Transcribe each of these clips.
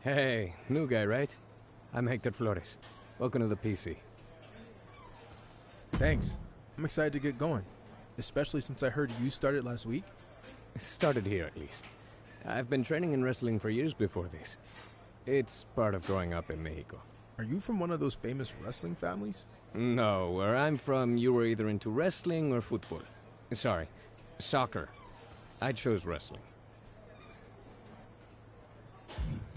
Hey, new guy, right? I'm Hector Flores. Welcome to the PC. Thanks. I'm excited to get going, especially since I heard you started last week. Started here, at least. I've been training in wrestling for years before this. It's part of growing up in Mexico. Are you from one of those famous wrestling families? No, where I'm from, you were either into wrestling or football. Sorry, soccer. I chose wrestling.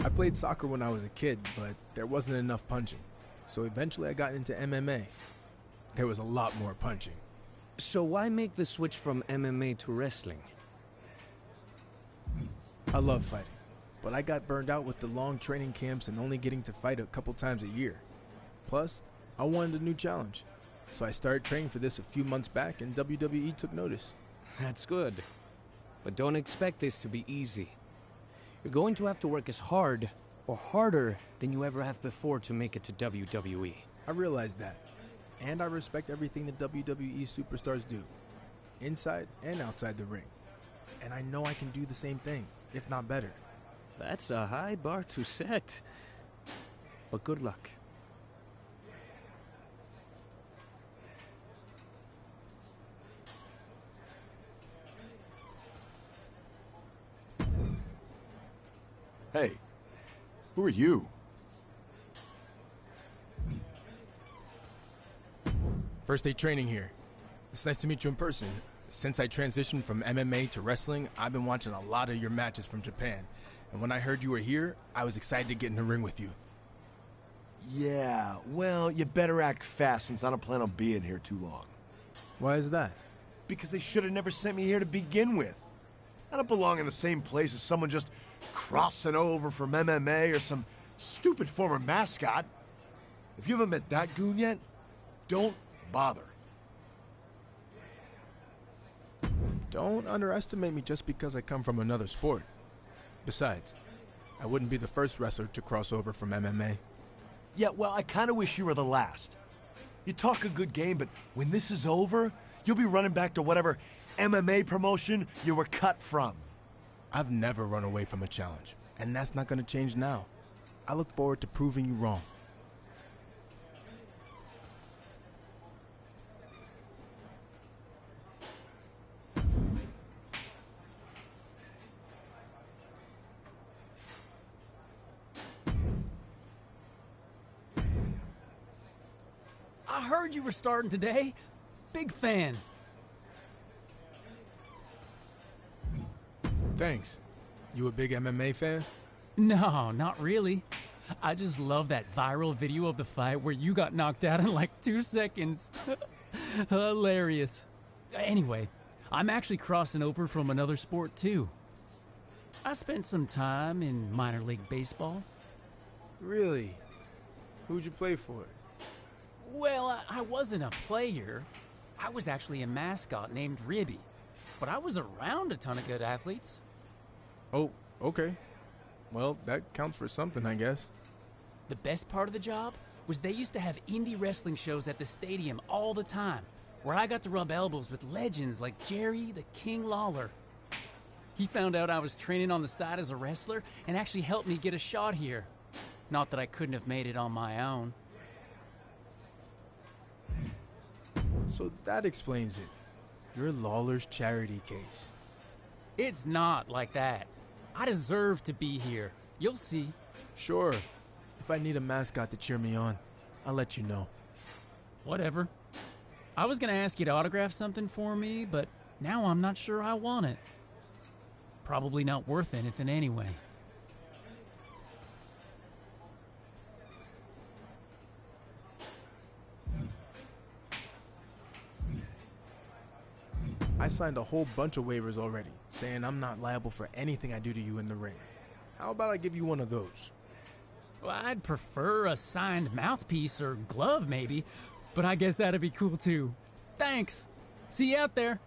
I played soccer when I was a kid, but there wasn't enough punching. So eventually I got into MMA. There was a lot more punching. So why make the switch from MMA to wrestling? I love fighting, but I got burned out with the long training camps and only getting to fight a couple times a year. Plus, I wanted a new challenge. So I started training for this a few months back and WWE took notice. That's good. But don't expect this to be easy. You're going to have to work as hard or harder than you ever have before to make it to WWE. I realize that. And I respect everything the WWE superstars do, inside and outside the ring. And I know I can do the same thing, if not better. That's a high bar to set. But good luck. Hey, who are you? First day training here. It's nice to meet you in person. Since I transitioned from MMA to wrestling, I've been watching a lot of your matches from Japan. And when I heard you were here, I was excited to get in the ring with you. Yeah, well, you better act fast since I don't plan on being here too long. Why is that? Because they should have never sent me here to begin with. I don't belong in the same place as someone just crossing over from MMA or some stupid former mascot. If you haven't met that goon yet, don't bother. Don't underestimate me just because I come from another sport. Besides, I wouldn't be the first wrestler to cross over from MMA. Yeah, well, I kind of wish you were the last. You talk a good game, but when this is over, you'll be running back to whatever MMA promotion you were cut from. I've never run away from a challenge, and that's not going to change now. I look forward to proving you wrong. I heard you were starting today. Big fan. Thanks. You a big MMA fan? No, not really. I just love that viral video of the fight where you got knocked out in like 2 seconds. Hilarious. Anyway, I'm actually crossing over from another sport too. I spent some time in minor league baseball. Really? Who'd you play for? Well, I wasn't a player. I was actually a mascot named Ribby. But I was around a ton of good athletes. Oh, okay. Well, that counts for something, I guess. The best part of the job was they used to have indie wrestling shows at the stadium all the time, where I got to rub elbows with legends like Jerry the King Lawler. He found out I was training on the side as a wrestler and actually helped me get a shot here. Not that I couldn't have made it on my own. So that explains it. You're Lawler's charity case. It's not like that. I deserve to be here. You'll see. Sure. If I need a mascot to cheer me on, I'll let you know. Whatever. I was gonna ask you to autograph something for me, but now I'm not sure I want it. Probably not worth anything anyway. I signed a whole bunch of waivers already, saying I'm not liable for anything I do to you in the ring. How about I give you one of those? Well, I'd prefer a signed mouthpiece or glove maybe, but I guess that'd be cool too. Thanks. See you out there.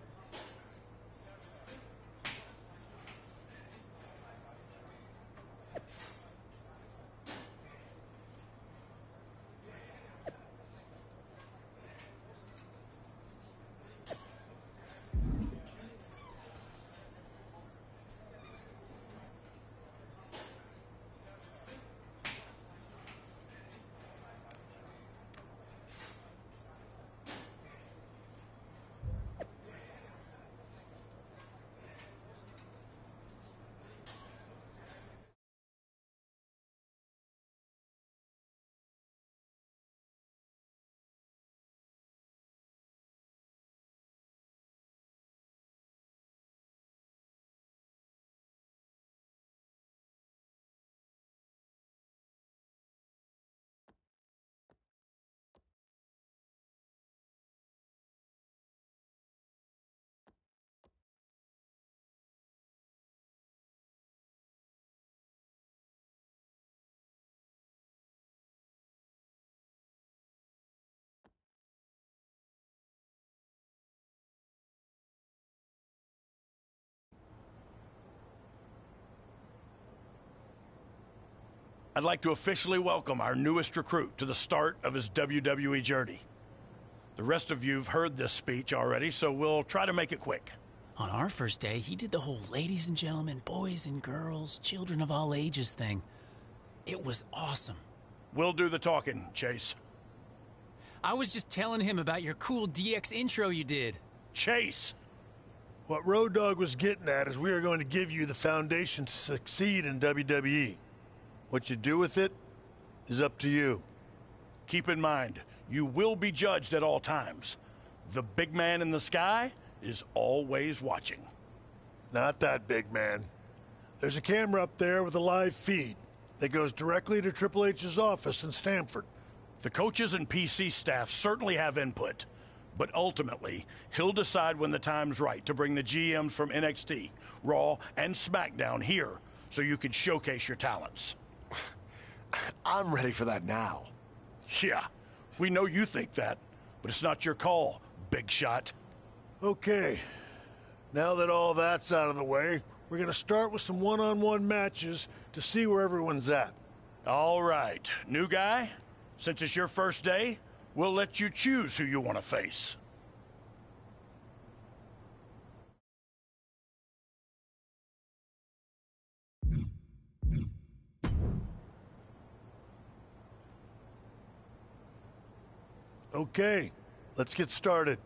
I'd like to officially welcome our newest recruit to the start of his WWE journey. The rest of you've heard this speech already, so we'll try to make it quick. On our first day, he did the whole ladies and gentlemen, boys and girls, children of all ages thing. It was awesome. We'll do the talking, Chase. I was just telling him about your cool DX intro you did. Chase! What Road Dogg was getting at is we are going to give you the foundation to succeed in WWE. What you do with it is up to you. Keep in mind, you will be judged at all times. The big man in the sky is always watching. Not that big man. There's a camera up there with a live feed that goes directly to Triple H's office in Stamford. The coaches and PC staff certainly have input, but ultimately, he'll decide when the time's right to bring the GMs from NXT, Raw, and SmackDown here so you can showcase your talents. I'm ready for that now. Yeah, we know you think that, but it's not your call, big shot. Okay, now that all that's out of the way, we're going to start with some one-on-one matches to see where everyone's at. All right, new guy, since it's your first day, we'll let you choose who you want to face. Okay, let's get started.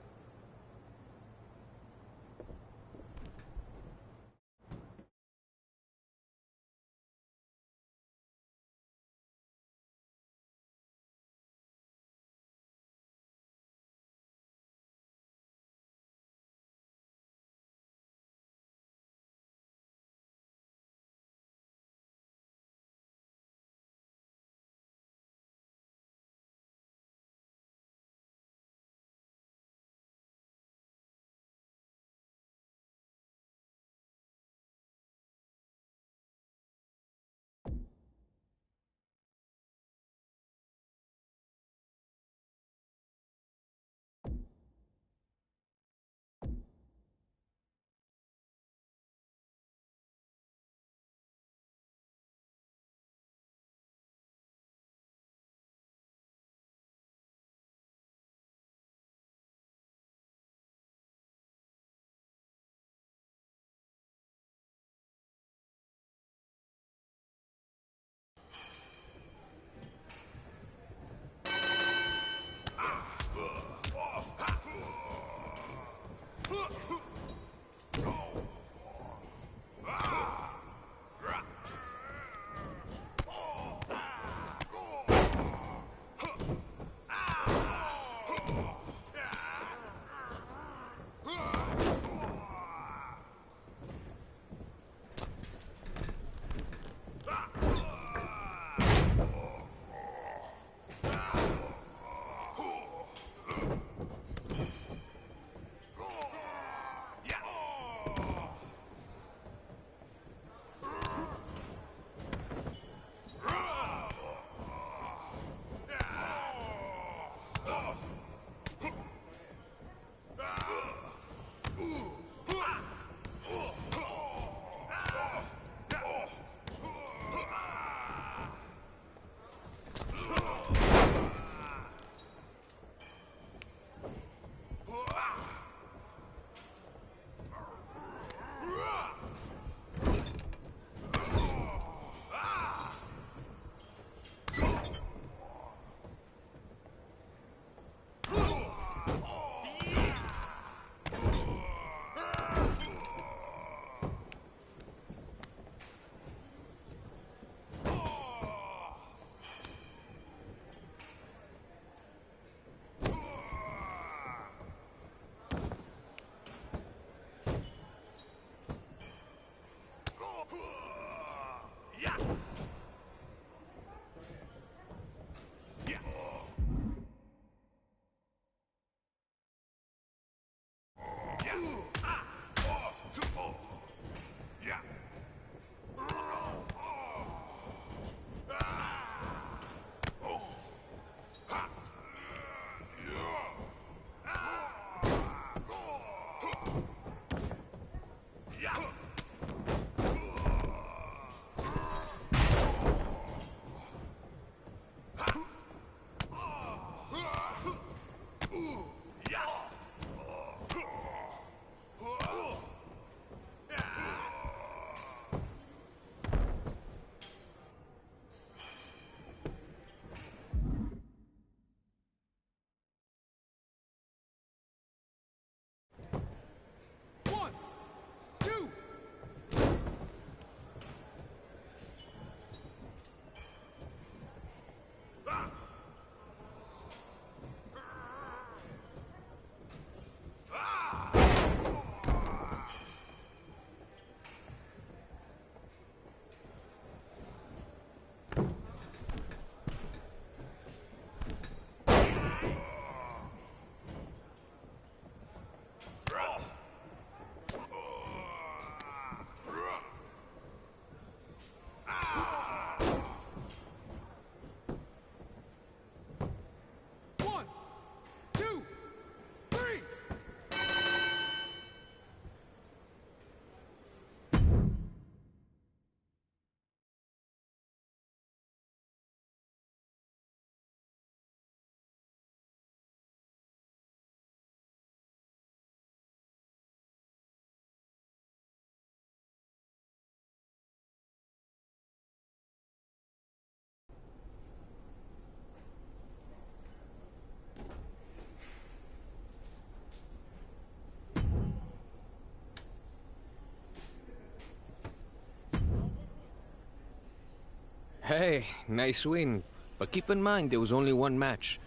Hey, nice win. But keep in mind, there was only one match.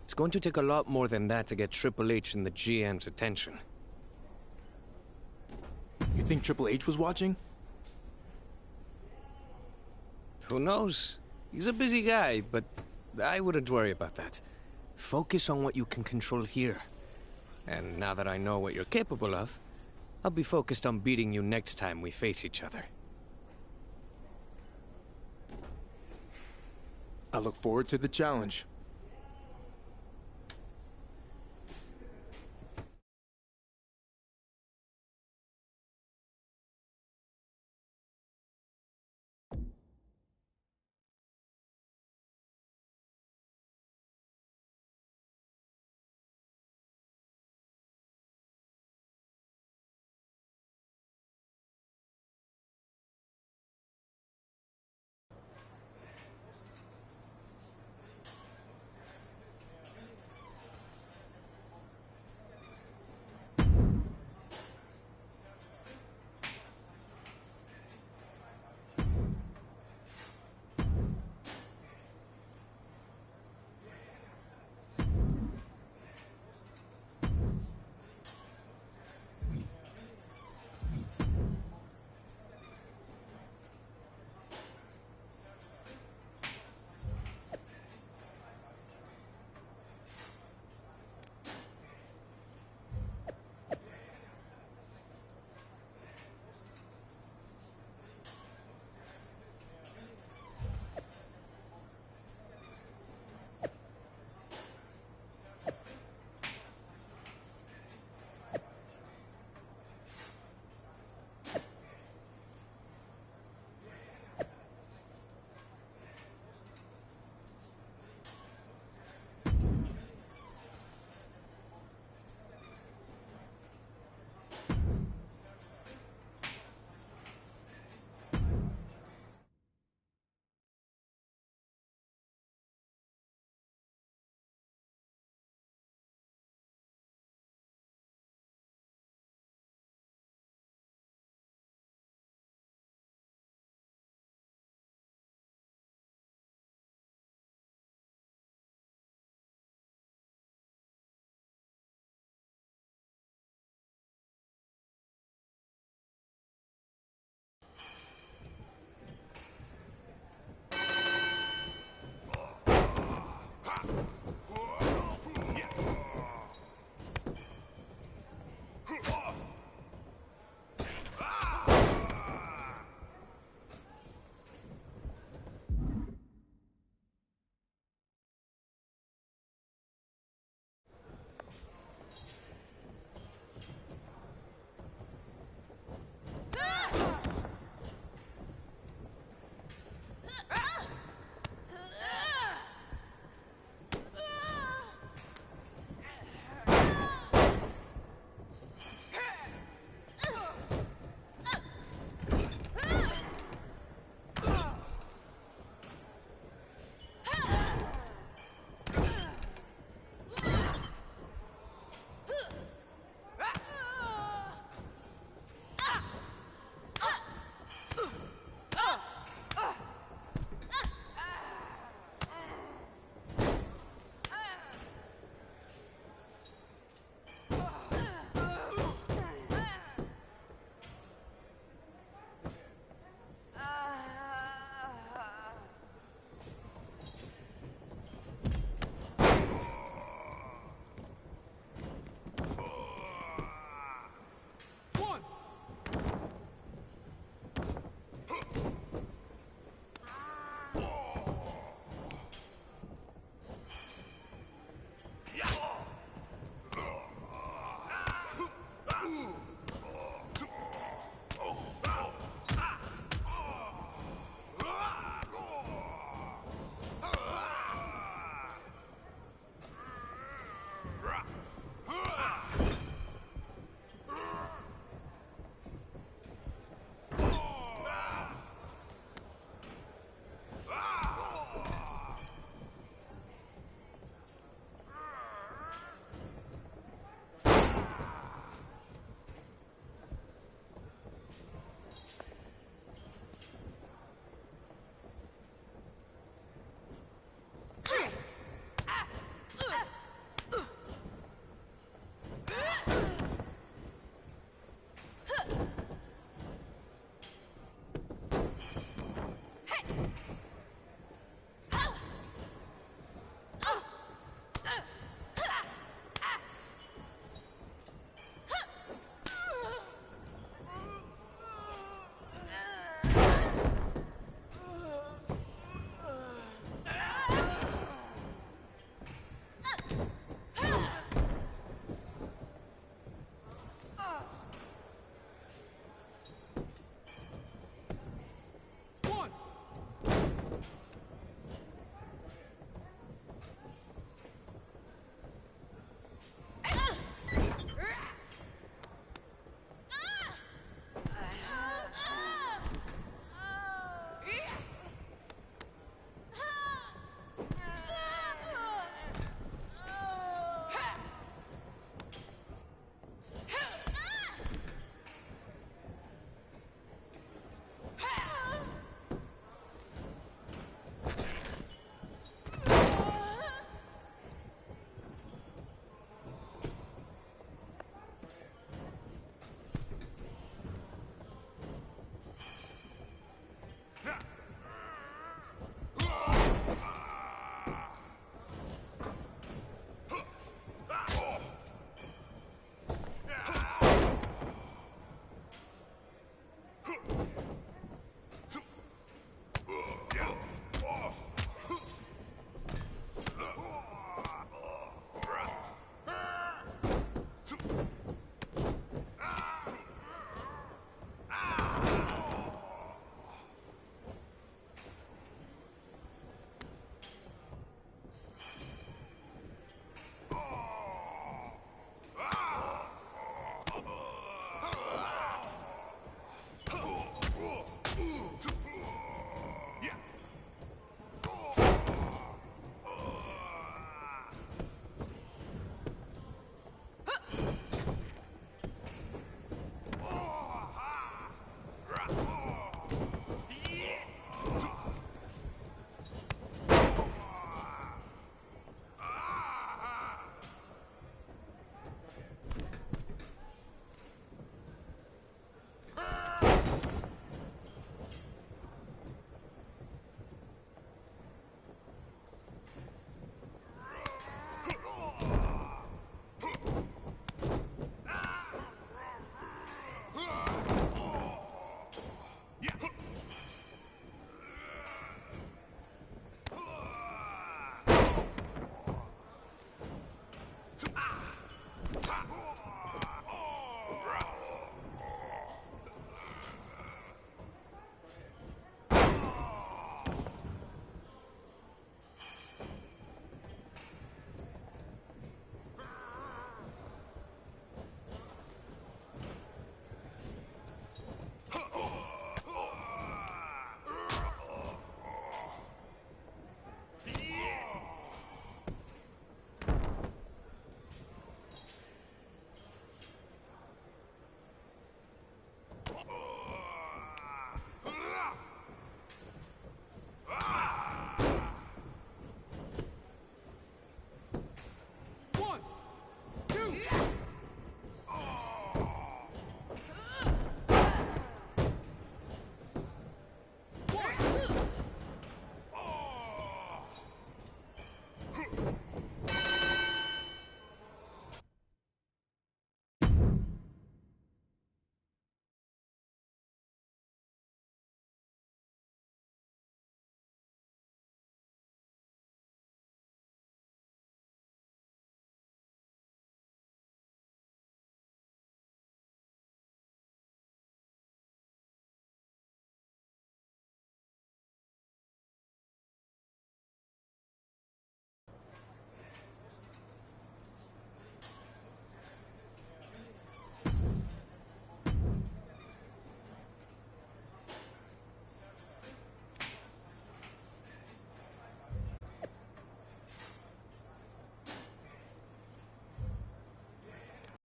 It's going to take a lot more than that to get Triple H and the GM's attention. You think Triple H was watching? Who knows? He's a busy guy, but I wouldn't worry about that. Focus on what you can control here. And now that I know what you're capable of, I'll be focused on beating you next time we face each other. I look forward to the challenge.